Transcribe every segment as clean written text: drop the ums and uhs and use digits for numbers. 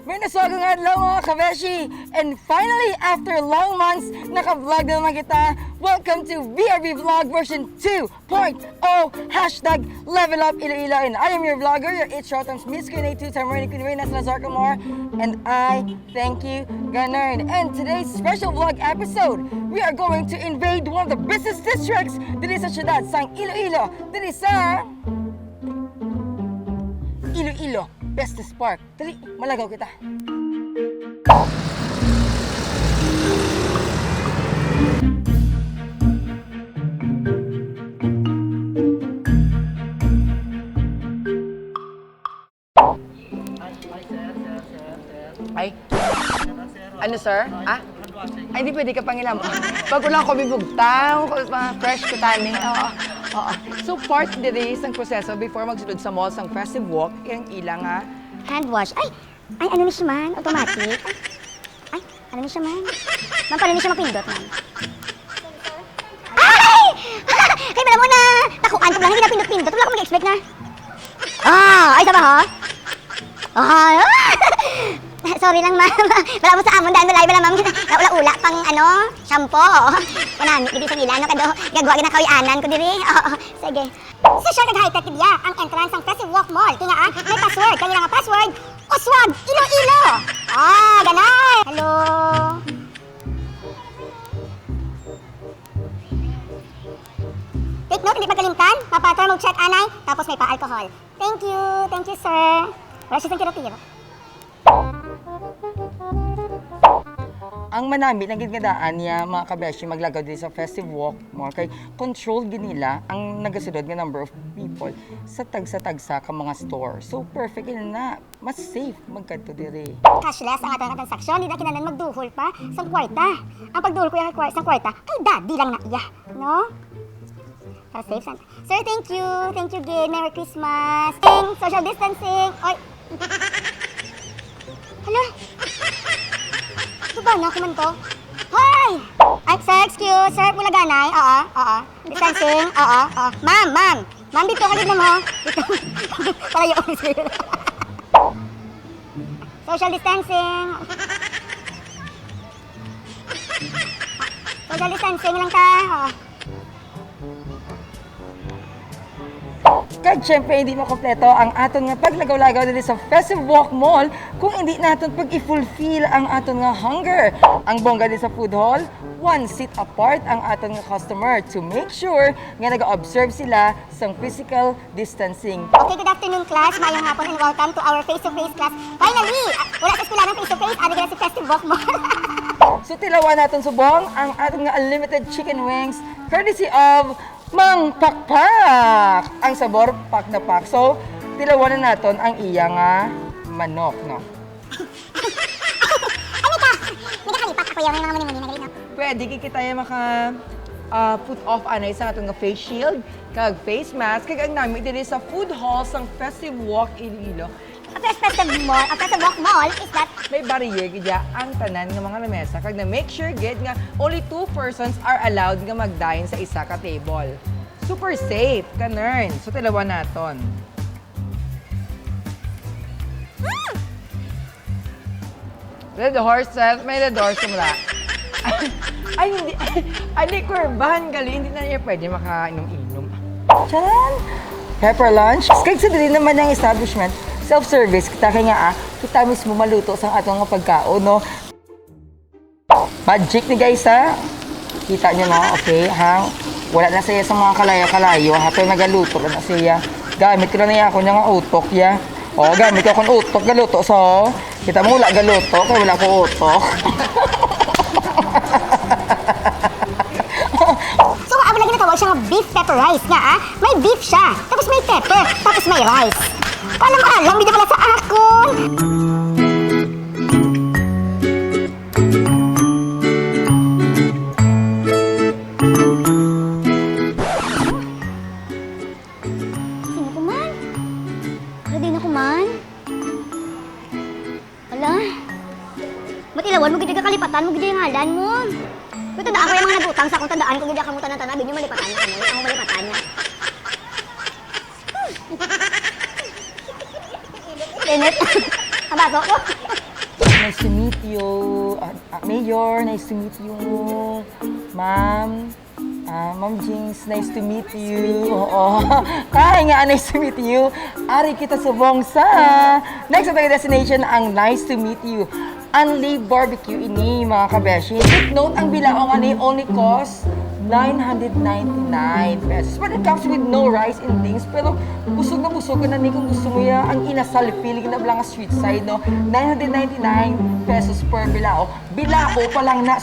May naswagang adlaw mga kabeshi! And finally, after long months, naka-vlog na naman kita. Welcome to BRB Vlog version 2.0 Hashtag Level Up Iloilo. And I am your vlogger, your 8 short times Miss Q&A 2-time Reyna Clamor. And I thank you, ganun. And today's special vlog episode, we are going to invade one of the business districts dito sa syudad sang Iloilo. Dito sa Iloilo Business Park. Dali, malagaw kita. Ay, ano sir? Ah? Ay, di pwede ka pangilam. Bago lang ako bibugtang, fresh ko tani. Oo. So, part diri isang proseso before magsulod sa mall sang festive walk, yung ilang hand wash. Ay, ano ni siya man? Automatic. Ay, ano ni siya man? Ma'am, paano ni siya mapindot, ma'am? Ay! Kaya pala mo na! Takuan ko lang, hindi na pindot-pindot. Wala akong mag-expect na. Ay, sama ha? Ay, sorry lang, ma'am. Wala mo sa amon, dahil malay ba lang, ma'am? Ula-ula pang, shampoo. Kanami, hindi sa nila, kado, gagawa ginakawianan ko diri. Sige. Sa short and high-tech diya, ang entrance ng Festive Walk Mall. Kaya may password. Kanila nga password, Uswag Iloilo. Ganay. Hello. Take note, hindi pagkalimtan. Papatro mo check anay, tapos may pa-alcohol. Thank you, sir. Wala siya sa tiro-tiro. Ang manami ng gidgadaan niya mga kabeshi maglagaw dito sa festive walk mo kay control ginila ang nagasunod nga number of people sa tagsa-tagsa ka mga store. So perfect na, mas safe magkadto diri. Cashless ang atong transaksyon, di na kinanan magduhol pa sa kwarta. Ang pagduhol ko yung sa kwarta, ay daddy lang na iya, no? Para safe sana. Sir, thank you Gid. Merry Christmas. Social distancing. Oy. Hala. Ba na ako man to? Hoy! Ay, sir, excuse. Sir, mula ganay. Oo. Distancing. Oo. Ma'am. Ma'am, dito ka din mo. Dito. Palayo ako, sir. Social distancing. Social distancing lang ta. Oo. Kag syempre hindi makompleto ang aton nga paglagaw-lagaw dito sa Festive Walk Mall kung hindi naton pag i-fulfill ang aton nga hunger. Ang bongga dito sa food hall, one seat apart ang aton nga customer to make sure nga nag-observe sila sa physical distancing. Okay, good afternoon class. Mayong hapon and welcome to our face-to-face class. Finally! Wala sa eskwela ng face-to-face, ano gina si Festive Walk Mall. So tilawan natin subong ang aton nga unlimited chicken wings courtesy of Mang Pakpak! Ang sabor, pak na pak. So, tilawanan natin ang iya nga manok, no? Ano ka? Nagkakalipat ako yung mga muni-muni na ganito. Pwede kita yung put off anay sa ating nga face shield, kag face mask, kag ang namin dili sa food hall sang Festive Walk Iloilo. Ang Festive Walk Mall is that May barrier gidya ang tanan nga mga lamesa kag na make sure gid nga only 2 persons are allowed nga mag-dine sa isa ka table. Super safe, kanern. So tilawan naton. Red horse, may red horse mula. Ay, hindi. Ay, di kurbahan gali. Hindi na niya pwede makainom-inom. Charan! Pepper lunch. Kag sa dili naman ang establishment, self-service, kita kaya nga kita mismo maluto sa atong nga pagkaon, no? Magic ni guys, ha? Kita nyo, no? Okay, ha? Wala na siya sa mga kalayo-kalayo, ha? Pero nagaluto na siya. Gamit ko na niya ako niya nga utok, ya. O, gamit ko akong utok, galuto, so. Kita mo, wala galuto, kaya wala ko utok. so, abo lagi natawag siya nga beef pepper rice nga, May beef siya, tapos may pepper, tapos may rice. Paano mo alam? Hindi pala sa akon. Sino ko man? Ready na ko man? Ala? Matilawan mo gid ka kalipatan mo gid yung ngalan mo. Kung tandaan ko yung mga nagutang sa akong tandaan ko gid akamutan ng tanan, din yung malipatan niya kamo, ang malipatan niya. Init. Ang baso ko. Nice to meet you. Mayor, nice to meet you. Ma'am. Ma'am Jinx, nice to meet you. Oo. Kaya nga, nice to meet you. Ari kita sa Bongsa. Next na destination, ang nice to meet you. Unli barbecue ini, mga kabeshi. Take note, ang bilaong ani only cost 999 pesos. But it comes with no rice and things. Pero busog ka na ni kung gusto mo yan. Ang inasal, feeling na lang street side, no? 999 pesos per bilao. Bilao pa lang na,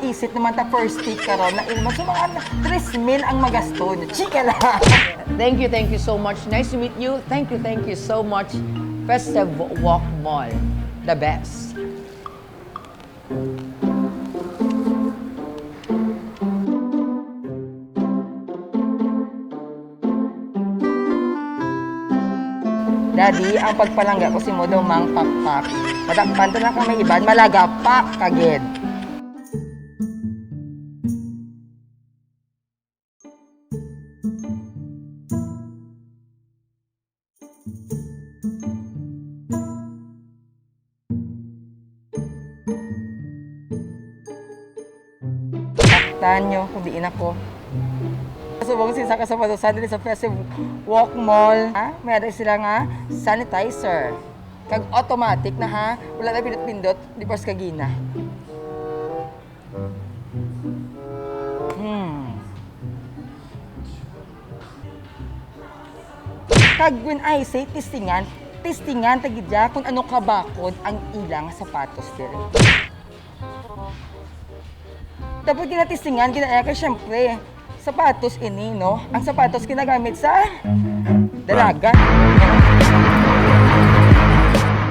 isip naman ta per stick karon na ilman. Mga 3,000 ang magasto nyo. Chika lang! Thank you so much. Nice to meet you. Thank you so much. Festive Walk Mall. The best. Daddy, ang pagpalangga ko si mo daw mang pakpak. Matakpan to na kami iban, malaga pak kaged. Taktan nyo, kung diin ako. Subong sisa ka sa patusan din sa Festive Walk Mall. Ha? May ada sila nga sanitizer. Kag automatic na ha. Wala na pindot-pindot. Di pas kagina. Kag when I say testingan tagidya kung ano kabakod ang ilang sapatos diri. Dapat ginatistingan, ginaya ka syempre. Sapatos ini, no? Ang sapatos ginagamit sa dalaga.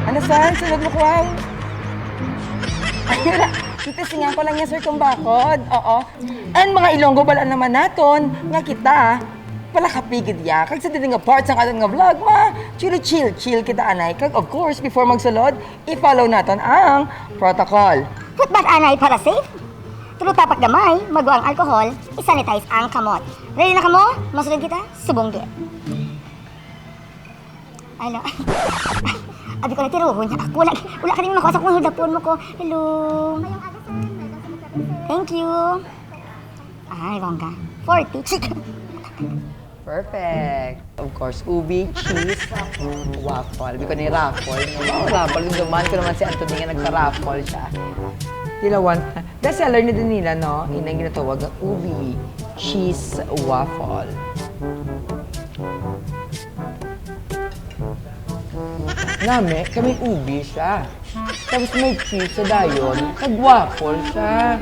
Ano saan? Sunod mo kuwaw? Ayun na. Titistingan ko lang yan, sir, kung bakod. Oo. And mga Ilonggo bala naman naton, nga kita, pala kapigid ya. Kag sa dito nga parts ng ating nga vlog, chill kita anay. Kag of course, before magsulod, i-follow naton ang protocol. Kutbat anay para safe. Tulog tapak gamay, mago ang alcohol, isanitize ang kamot. Ready na ka mo? Masunod kita? Subong din. Ay, no. Abi ko na tiruhon niya. Ako, wala ka rin makuha sa kung hudapon mo ko. Hello. Thank you. Ay, bongga. 40. Perfect. Of course, ubi, cheese, waffle. Hindi ko ni raffle. Raffle, yung duman ko naman si Anthony nga nagpa-raffle siya. Dilawan. Best seller na din nila, no? Inang ginatawag ang ubi, cheese, waffle. Nami, kami ubi siya. Tapos may cheese sa dayon, kag-waffle siya.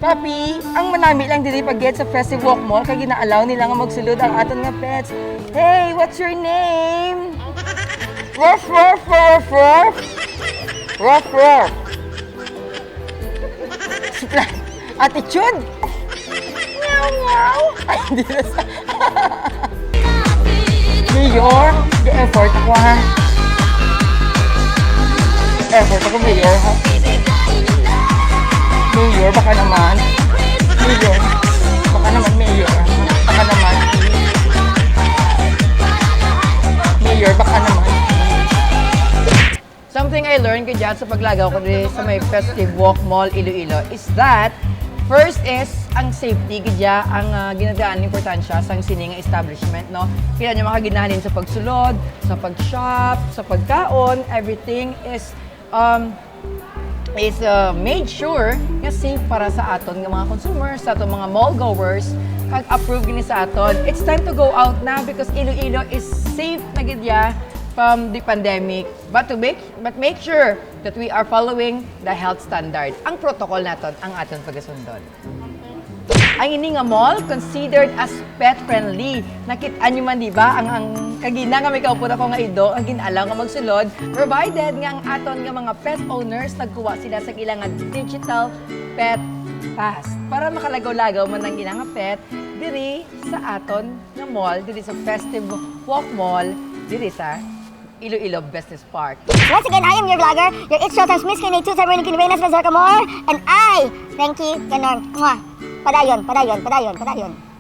Papi, ang manami lang dili pag-get sa Festive Walk Mall kag ginaalaw nila nga magsulod ang aton nga pets. Hey, what's your name? Ruff, ruff, ruff, ruff. Ruff, ruff. Attitude? Meow, meow. Ay, hindi na sa... Mayor, the-effort ako ha. Effort ako, Mayor ha. Mayor, baka naman. Mayor, baka naman, Mayor. Baka naman. Mayor, baka naman. Something I learned ko dyan sa paglagaw ko rin sa may Festive Walk Mall Iloilo is that first is ang safety kaya ang ginagaan importansya sa sining establishment, no? Kaya nyo makaginahalin sa pagsulod, sa pag-shop, sa pagkaon, everything is made sure nga safe para sa aton ng mga consumers, sa aton mga mall goers, kag approve gini sa aton. It's time to go out na because Iloilo is safe na gidya from the pandemic. But make sure that we are following the health standard. Ang protocol naton ang aton pagasundon. Ang ini nga mall considered as pet friendly. Nakit-an nyo man di ba ang kagina nga may kaupo na ko nga ido ang ginalaw nga magsulod, provided nga ang aton nga mga pet owners nagkuha sila sa ilang nga digital pet pass para makalagaw-lagaw man ang ilang nga pet diri sa aton nga mall, diri sa Festive Walk Mall, diri sa Iloilo Business Park. Once again, I am your vlogger, your It's Showtime's Miss Kine 2 Reyna Clamor, and I thank you, Ganor. Padayon.